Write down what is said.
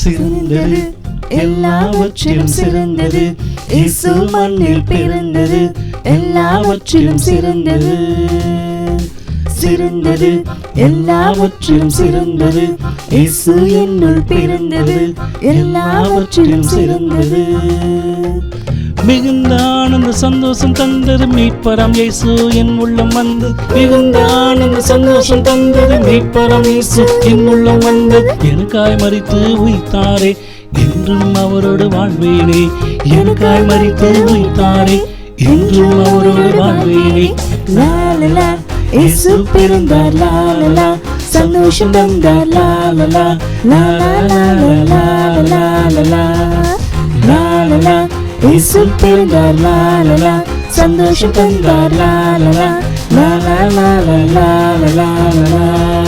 சிறந்தது, எல்லாவற்றிலும் சிறந்தது. இயேசு மண்ணில் பிறந்தது, எல்லாவற்றிலும் சிறந்தது. சிறந்தது, எல்லாவற்றிலும் சிறந்தது. இயேசு என்னுள் பிறந்தது, எல்லாவற்றிலும் சிறந்தது. மிகுந்த ஆனந்த சந்தோஷம் தந்தது மீட்பரம் இயேசு என் உள்ளம் வந்து. மிகுந்த ஆனந்த சந்தோஷம் தந்தது மீட்பரம் இயேசு என் உள்ளம் வந்து. எனக்காய் மரித்து உயிர்த்தாரே, என்றும் அவரோடு வாழ்வேனே. எனக்காய் மரித்து உயிர்த்தாரே, என்றும் அவரோடு வாழ்வேனே. லாலலா இயேசு பிறந்தார், லாலலா சந்தோஷம் தந்தார், லாலலா லாலலா லாலலா லாலலா இயேசு பிறந்தார், லாலலா சந்தோஷம் தந்தார், லாலலா லாலலா லாலலா.